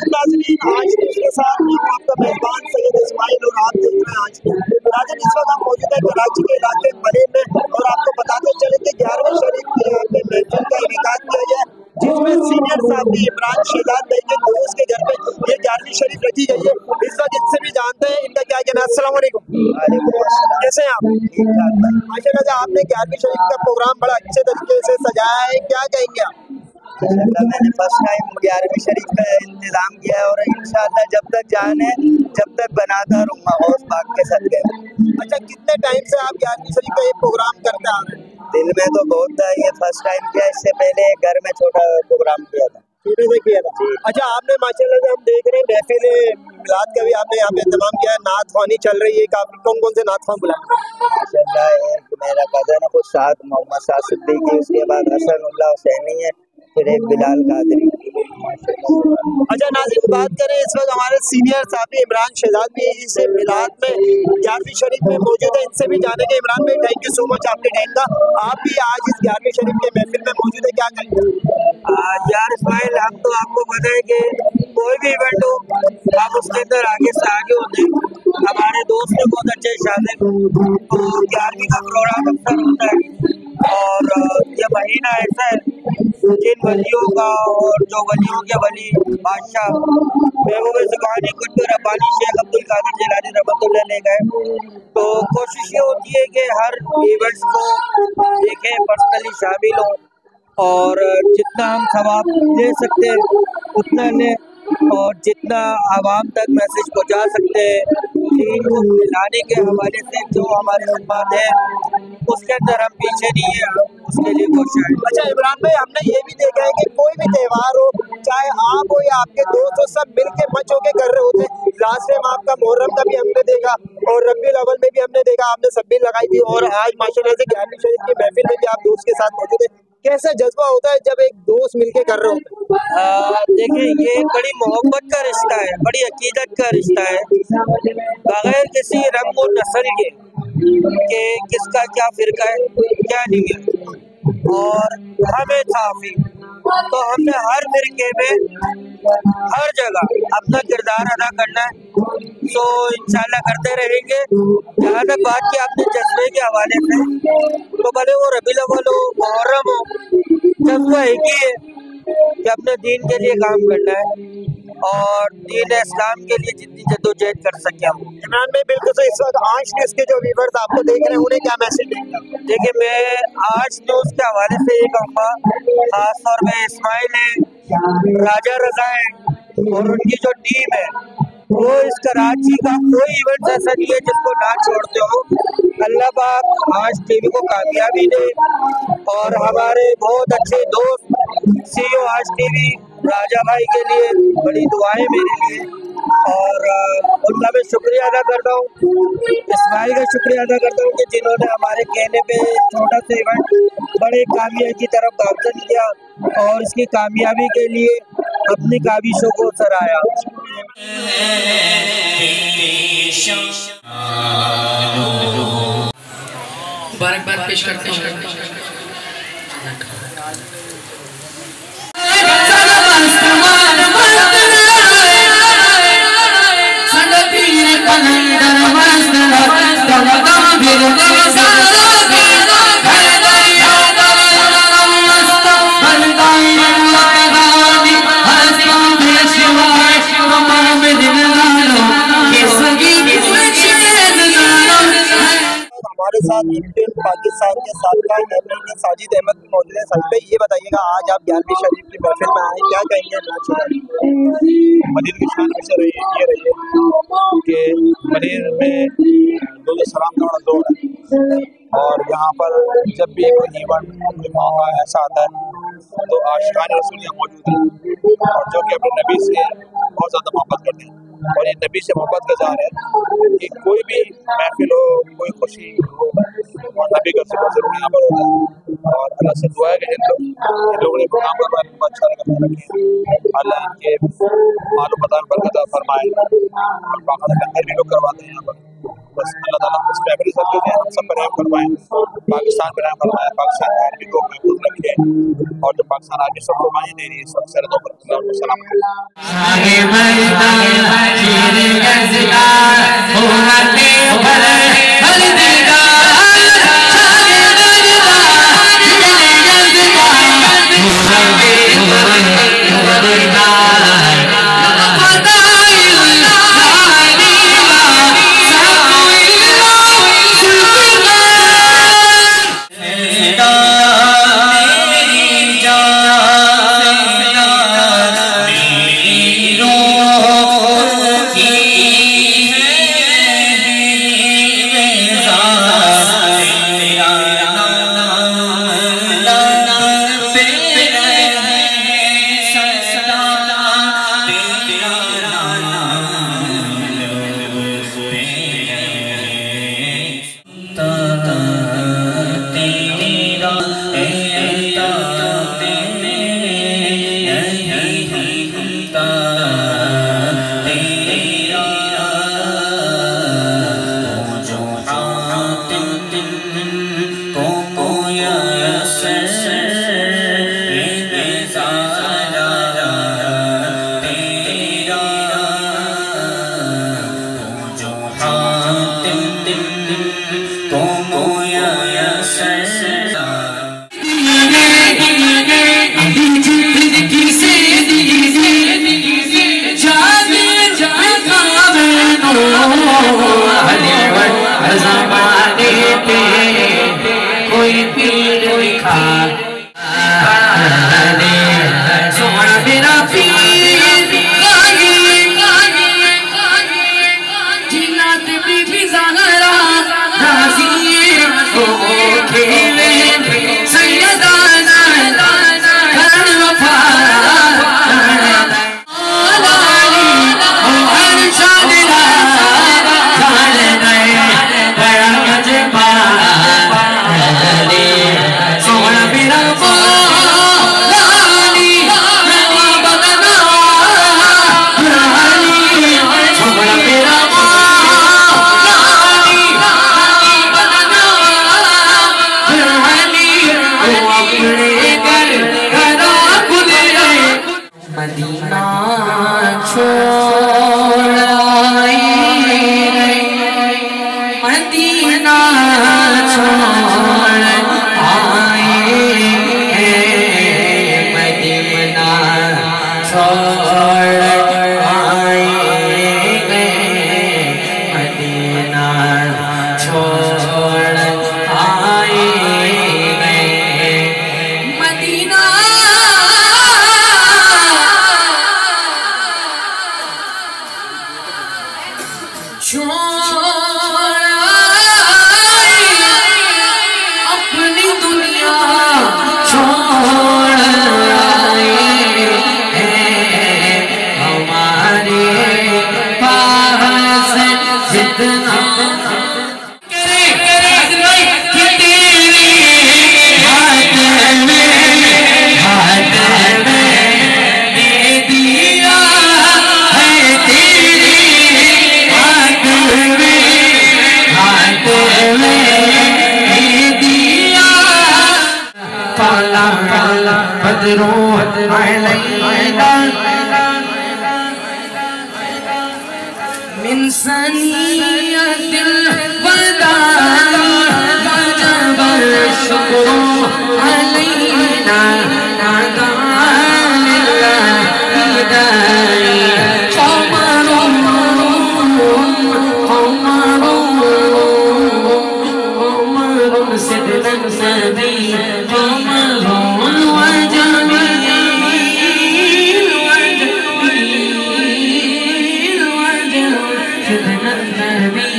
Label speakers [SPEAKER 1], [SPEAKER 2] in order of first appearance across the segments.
[SPEAKER 1] नाज़रीन, आज के साथ मैं हूं आपका मेजबान सैयद इस्माइल और आप देख रहे हैं आज की। नाज़रीन, इस वक्त हम मौजूद है कराची के इलाके मरीन में और आपको बताते चले कि 11वीं शरीफ की यहाँ पे महफिल का इनेकाद किया गया, जिसमें सीनियर साथी इमरान शहजाद भाई के दोस्त के घर पे ये 11वीं शरीफ रखी गई है। इस वक्त इनसे भी जानते हैं इनका क्या कहना है। अस्सलाम वालेकुम, कैसे हैं आप? माशाल्लाह, आपने 11वीं शरीफ का प्रोग्राम बड़ा अच्छे तरीके से सजाया है, क्या कहेंगे आप?
[SPEAKER 2] मैंने फर्स्ट टाइम 11वीं शरीफ का इंतजाम किया है और इंशाअल्लाह जब तक जान है जब तक बनाता रहूँगा हौस बाग के साथ गए।
[SPEAKER 1] अच्छा, कितने टाइम से आप 11वीं शरीफ का ये प्रोग्राम करते आ रहे हैं?
[SPEAKER 2] दिल में तो बहुत था, ये फर्स्ट टाइम किया, इससे पहले घर में छोटा प्रोग्राम किया था।
[SPEAKER 1] छोटे से किया था। अच्छा, आपने माशाल्लाह से हम देख रहे हैं महफिल मिलाद का भी आपने यहाँ पे इंतजाम किया है, नात ख्वानी चल रही है, काफी कौन कौन से नात ख्वान बुलाए?
[SPEAKER 2] माशाल्लाह एक मेरा कज़न है खुद साथ मोहम्मद साद सिद्दीकी, उसके बाद हसन उल्लाह हुसैनी है, फिर एक बिलाल कादरी।
[SPEAKER 1] अच्छा नाज़रीन, बात करें इस वक्त हमारे सीनियर साथी इमरान शहजाद भी इस मिलाद में 11वीं शरीफ में मौजूद है, इनसे भी जानेंगे। इमरान भाई, थैंक यू सो मच आपके टाइम का। आप भी आज इस 11वीं शरीफ के महफिल में मौजूद है, क्या कहेंगे?
[SPEAKER 2] यार इस्माइल, हम तो आपको पता है कि कोई भी इवेंट हो हम उसके अंदर आगे से आगे होते हैं। हमारे दोस्त ने बहुत अच्छे शादिक और 11वीं का प्रोग्राम अक्सर होता है और ये महीना ऐसा है जिन वलियों का और जो वलियों के वली बादशाह महबूब ज़ुबानी कुतुब रब्बानी शेख अब्दुल कादिर जिलानी रहमतुल्लाह ले गए, तो कोशिश ये होती है कि हर इवेंट्स को देखें, पर्सनली शामिल हों और जितना हम सवाब ले सकते हैं उतना लें और जितना आवाम तक मैसेज पहुंचा सकते हैं दीन को फैलाने के हवाले से जो हमारे खिदमत है उसके अंदर हम पीछे नहीं है, उसके लिए कोशिश है।
[SPEAKER 1] अच्छा इमरान भाई, हमने ये भी देखा है कि कोई भी त्योहार हो, चाहे आप हो या आपके दोस्त हो, सब मिल के मच होके कर रहे होते हैं। लास्ट टाइम आपका मुहर्रम का भी हमने देखा और रबीउल अव्वल में भी हमने देखा, आपने सब्बीर लगाई थी और आज माशाल्लाह से 11वीं शरीफ की महफिल में भी आप दोस्त के साथ मौजूद है। कैसा जज्बा होता है जब एक दोस्त मिलके कर रहे होते हैं?
[SPEAKER 2] देखिए, ये बड़ी मोहब्बत का रिश्ता है, बड़ी अकीदत का रिश्ता है, बगैर किसी रंग और नस्ल के कि किसका क्या फिरका है क्या नहीं है, और हमें साफी तो हमने हर फिरके में हर जगह अपना किरदार अदा करना है, तो इंशाल्लाह करते रहेंगे। जहाँ तक बात की आपने जज्बे के हवाले से, तो भले वो रबीउल अव्वल हो, मुहर्रम हो, जज्बा एक ही है कि अपने दीन के लिए काम करना है और दीन इस्लाम के लिए जितनी जद्दोजहद कर सके हम।
[SPEAKER 1] इमरान भाई, बिल्कुल सही। इस वक्त आज न्यूज़ के जो व्यूअर्स आपको देख रहे हैं उन्हें क्या मैसेज देंगे?
[SPEAKER 2] देखिए, मैं आज न्यूज़ के हवाले से ये कहूँगा, खास तौर पे इस्माइल है, राजा रजा है और उनकी जो टीम है, वो इस कराची का कोई इवेंट ऐसा नहीं है जिसको ना छोड़ते हो। अल्लाह पाक आज टीवी को कामयाबी दे और हमारे बहुत अच्छे दोस्त सीईओ आज टीवी राजा भाई के लिए बड़ी दुआएं मेरे लिए, और उनका मैं शुक्रिया अदा करता हूँ, इस्माइल का शुक्रिया अदा करता हूँ कि जिन्होंने हमारे कहने पे छोटा सा इवेंट बड़े कामयाबी की तरफ गामजन किया और इसकी कामयाबी के लिए अपनी काविशों को सराहा।
[SPEAKER 3] मुबारकबाद पेश करते हैं।
[SPEAKER 1] हमारे साथ इंडियन पाकिस्तान के साबका कैप्टन साजिद अहमद भी मौजूद है। साजिद भाई, ये बताइएगा, आज आप 11वीं शरीफ की महफिल में आए, क्या कहेंगे?
[SPEAKER 4] मदीर की शान हमेशा रही ये रही है कि मदीर में दो सलाम का दौर है और यहाँ पर जब भी कोई इवेंट कोई मौका ऐसा आता है तो आशिकान रसूल यहाँ मौजूद है और जो कि अपने नबी से बहुत ज़्यादा मोहब्बत करते हैं और ये नबी से मोहब्बत का ज़ाहिर है कि कोई भी महफिल हो, कोई खुशी हो और नबी का ज़िक्र ज़रूर यहाँ पर होता है। और अल्लाह से दुआ है कि इन लोगों ने प्रोग्राम करवाने को अच्छा लगा रखिए, अल्लाह इनके मालूम बतान बरकत फरमाए और बाकायदा लंगर भी लोग करवाते हैं यहाँ पर। बस अल्लाह ताला इस फैमिली सब जो है हम सब पर रहम फरमाए, पाकिस्तान पर रहम फरमाए, पाकिस्तान के आर्मी को महफूज रखे, और जो पाकिस्तान आर्मी सब कुर्बानी दे रही है सब सरहदों पर अल्लाह को सलाम
[SPEAKER 5] Nabī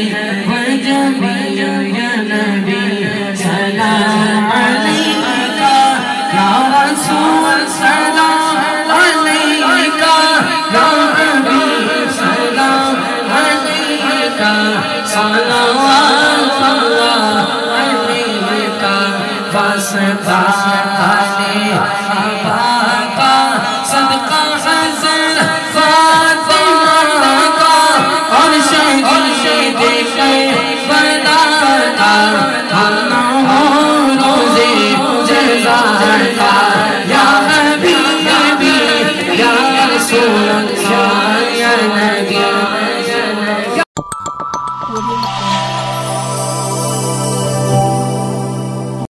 [SPEAKER 5] पोडियम